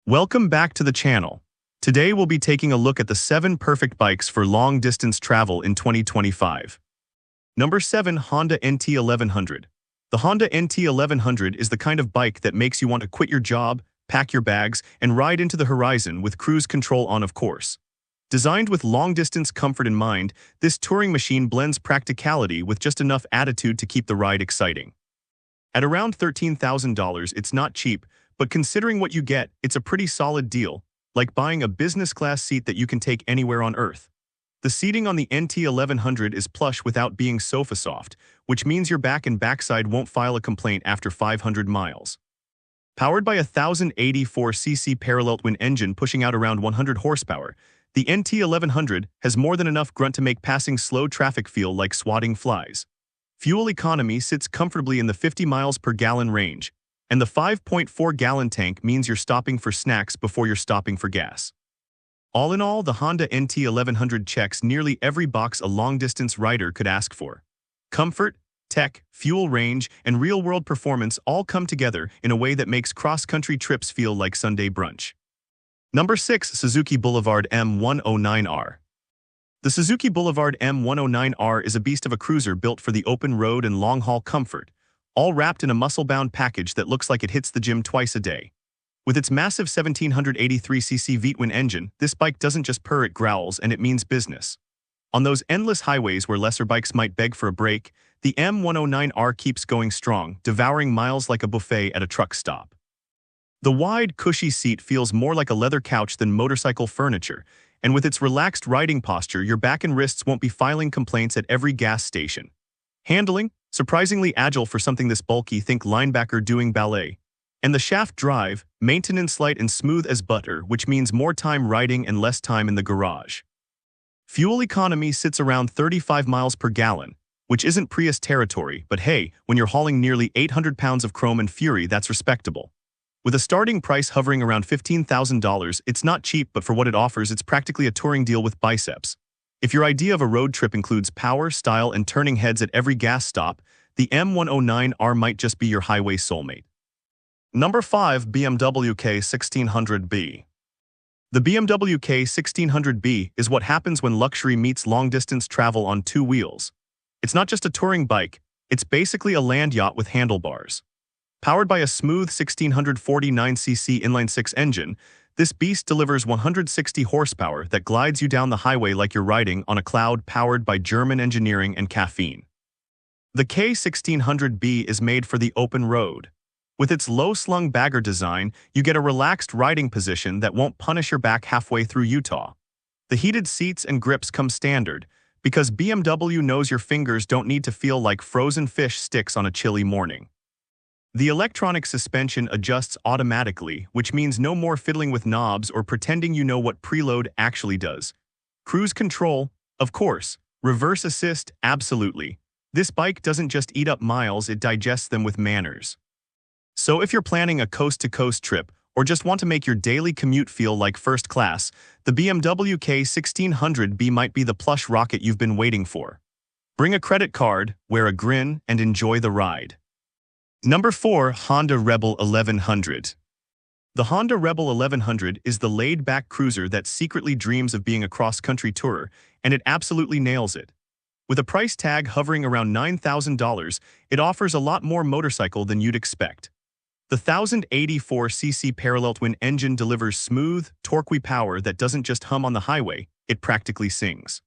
Welcome back to the channel. Today we'll be taking a look at the 7 perfect bikes for long-distance travel in 2025. Number 7. Honda NT 1100. The Honda NT 1100 is the kind of bike that makes you want to quit your job, pack your bags, and ride into the horizon with cruise control on, of course. Designed with long-distance comfort in mind, this touring machine blends practicality with just enough attitude to keep the ride exciting. At around $13,000, it's not cheap, but considering what you get, it's a pretty solid deal, like buying a business-class seat that you can take anywhere on Earth. The seating on the NT 1100 is plush without being sofa-soft, which means your back and backside won't file a complaint after 500 miles. Powered by a 1084cc parallel twin engine pushing out around 100 horsepower, the NT 1100 has more than enough grunt to make passing slow traffic feel like swatting flies. Fuel economy sits comfortably in the 50 miles per gallon range, and the 5.4-gallon tank means you're stopping for snacks before you're stopping for gas. All in all, the Honda NT 1100 checks nearly every box a long-distance rider could ask for. Comfort, tech, fuel range, and real-world performance all come together in a way that makes cross-country trips feel like Sunday brunch. Number 6. Suzuki Boulevard M109R. The Suzuki Boulevard M109R is a beast of a cruiser built for the open road and long-haul comfort, all wrapped in a muscle-bound package that looks like it hits the gym twice a day. With its massive 1783cc V-twin engine, this bike doesn't just purr, it growls, and it means business. On those endless highways where lesser bikes might beg for a break, the M109R keeps going strong, devouring miles like a buffet at a truck stop. The wide, cushy seat feels more like a leather couch than motorcycle furniture, and with its relaxed riding posture, your back and wrists won't be filing complaints at every gas station. Handling? Surprisingly agile for something this bulky, think linebacker doing ballet. And the shaft drive, maintenance light and smooth as butter, which means more time riding and less time in the garage. Fuel economy sits around 35 miles per gallon, which isn't Prius territory, but hey, when you're hauling nearly 800 pounds of chrome and fury, that's respectable. With a starting price hovering around $15,000, it's not cheap, but for what it offers, it's practically a touring deal with biceps. If your idea of a road trip includes power, style, and turning heads at every gas stop, the M109R might just be your highway soulmate. Number 5. BMW K1600B. The BMW K1600B is what happens when luxury meets long-distance travel on 2 wheels. It's not just a touring bike, it's basically a land yacht with handlebars. Powered by a smooth 1649cc inline-6 engine, this beast delivers 160 horsepower that glides you down the highway like you're riding on a cloud powered by German engineering and caffeine. The K1600B is made for the open road. With its low-slung bagger design, you get a relaxed riding position that won't punish your back halfway through Utah. The heated seats and grips come standard, because BMW knows your fingers don't need to feel like frozen fish sticks on a chilly morning. The electronic suspension adjusts automatically, which means no more fiddling with knobs or pretending you know what preload actually does. Cruise control, of course. Reverse assist, absolutely. This bike doesn't just eat up miles, it digests them with manners. So if you're planning a coast-to-coast trip or just want to make your daily commute feel like first class, the BMW K1600B might be the plush rocket you've been waiting for. Bring a credit card, wear a grin, and enjoy the ride. Number 4. Honda Rebel 1100. The Honda Rebel 1100 is the laid-back cruiser that secretly dreams of being a cross-country tourer, and it absolutely nails it. With a price tag hovering around $9,000, it offers a lot more motorcycle than you'd expect. The 1084cc parallel twin engine delivers smooth, torquey power that doesn't just hum on the highway, it practically sings.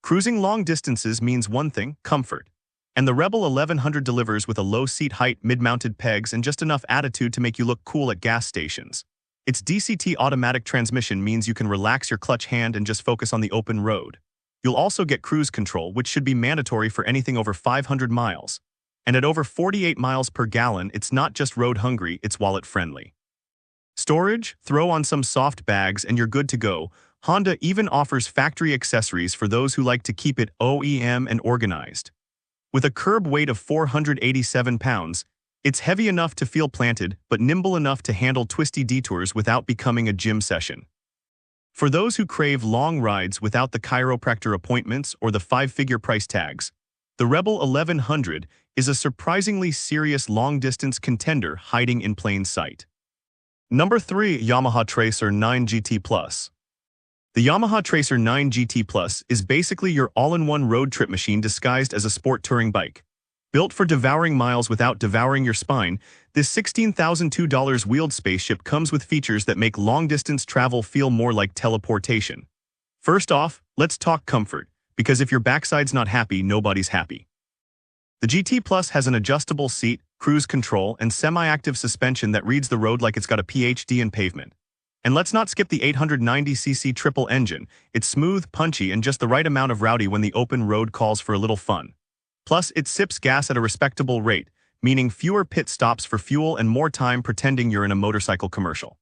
Cruising long distances means one thing: comfort. And the Rebel 1100 delivers with a low seat height, mid-mounted pegs, and just enough attitude to make you look cool at gas stations. Its DCT automatic transmission means you can relax your clutch hand and just focus on the open road. You'll also get cruise control, which should be mandatory for anything over 500 miles. And at over 48 miles per gallon, it's not just road-hungry, it's wallet-friendly. Storage? Throw on some soft bags and you're good to go. Honda even offers factory accessories for those who like to keep it OEM and organized. With a curb weight of 487 pounds, it's heavy enough to feel planted, but nimble enough to handle twisty detours without becoming a gym session. For those who crave long rides without the chiropractor appointments or the 5-figure price tags, the Rebel 1100 is a surprisingly serious long-distance contender hiding in plain sight. Number 3. Yamaha Tracer 9 GT Plus. The Yamaha Tracer 9 GT Plus is basically your all-in-one road trip machine disguised as a sport touring bike. Built for devouring miles without devouring your spine, this $16,002 wheeled spaceship comes with features that make long-distance travel feel more like teleportation. First off, let's talk comfort, because if your backside's not happy, nobody's happy. The GT Plus has an adjustable seat, cruise control, and semi-active suspension that reads the road like it's got a PhD in pavement. And let's not skip the 890cc triple engine. It's smooth, punchy, and just the right amount of rowdy when the open road calls for a little fun. Plus, it sips gas at a respectable rate, meaning fewer pit stops for fuel and more time pretending you're in a motorcycle commercial.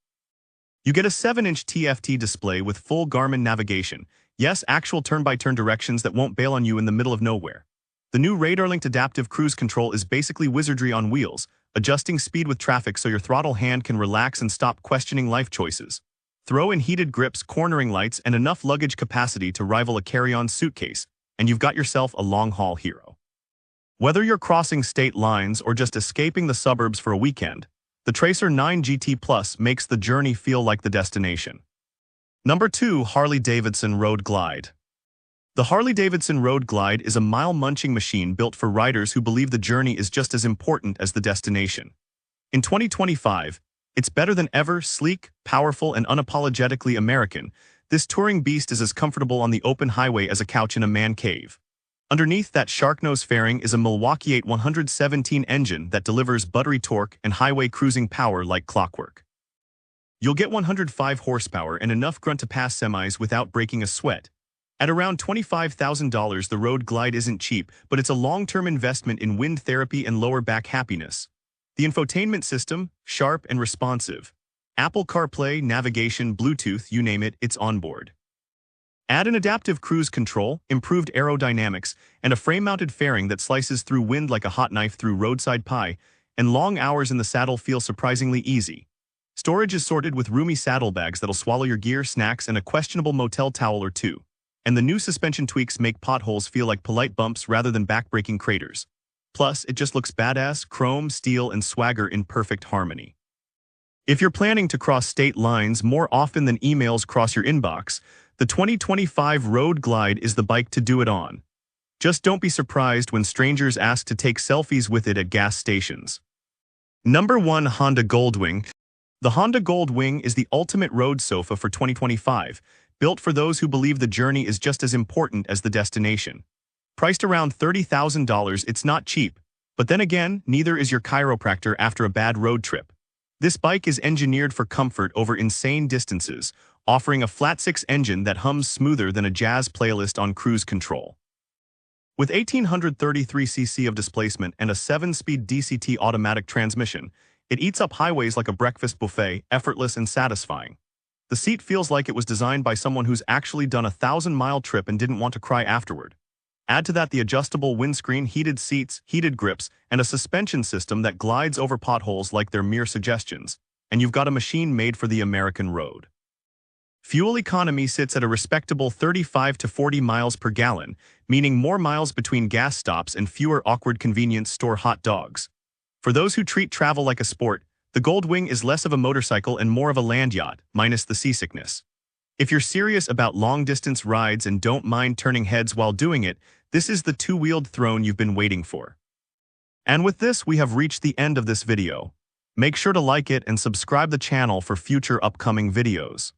You get a 7-inch TFT display with full Garmin navigation. Yes, actual turn-by-turn directions that won't bail on you in the middle of nowhere. The new radar-linked adaptive cruise control is basically wizardry on wheels, adjusting speed with traffic so your throttle hand can relax and stop questioning life choices. Throw in heated grips, cornering lights, and enough luggage capacity to rival a carry-on suitcase, and you've got yourself a long-haul hero. Whether you're crossing state lines or just escaping the suburbs for a weekend, the Tracer 9 GT Plus makes the journey feel like the destination. Number 2. Harley-Davidson Road Glide. The Harley-Davidson Road Glide is a mile-munching machine built for riders who believe the journey is just as important as the destination. In 2025, it's better than ever, sleek, powerful, and unapologetically American. This touring beast is as comfortable on the open highway as a couch in a man cave. Underneath that shark-nose fairing is a Milwaukee 8117 engine that delivers buttery torque and highway cruising power like clockwork. You'll get 105 horsepower and enough grunt-to-pass semis without breaking a sweat. At around $25,000, the Road Glide isn't cheap, but it's a long-term investment in wind therapy and lower back happiness. The infotainment system, sharp and responsive. Apple CarPlay, navigation, Bluetooth, you name it, it's on board. Add an adaptive cruise control, improved aerodynamics, and a frame-mounted fairing that slices through wind like a hot knife through roadside pie, and long hours in the saddle feel surprisingly easy. Storage is sorted with roomy saddlebags that'll swallow your gear, snacks, and a questionable motel towel or two. And the new suspension tweaks make potholes feel like polite bumps rather than back-breaking craters. Plus, it just looks badass, chrome, steel, and swagger in perfect harmony. If you're planning to cross state lines more often than emails cross your inbox, the 2025 Road Glide is the bike to do it on. Just don't be surprised when strangers ask to take selfies with it at gas stations. Number 1. Honda Goldwing. The Honda Goldwing is the ultimate road sofa for 2025, built for those who believe the journey is just as important as the destination. Priced around $30,000, it's not cheap, but then again, neither is your chiropractor after a bad road trip. This bike is engineered for comfort over insane distances, offering a flat-six engine that hums smoother than a jazz playlist on cruise control. With 1,833cc of displacement and a 7-speed DCT automatic transmission, it eats up highways like a breakfast buffet, effortless and satisfying. The seat feels like it was designed by someone who's actually done a 1,000-mile trip and didn't want to cry afterward. Add to that the adjustable windscreen, heated seats, heated grips, and a suspension system that glides over potholes like they're mere suggestions, and you've got a machine made for the American road. Fuel economy sits at a respectable 35 to 40 miles per gallon, meaning more miles between gas stops and fewer awkward convenience store hot dogs. For those who treat travel like a sport, the Goldwing is less of a motorcycle and more of a land yacht, minus the seasickness. If you're serious about long-distance rides and don't mind turning heads while doing it, this is the two-wheeled throne you've been waiting for. And with this, we have reached the end of this video. Make sure to like it and subscribe the channel for future upcoming videos.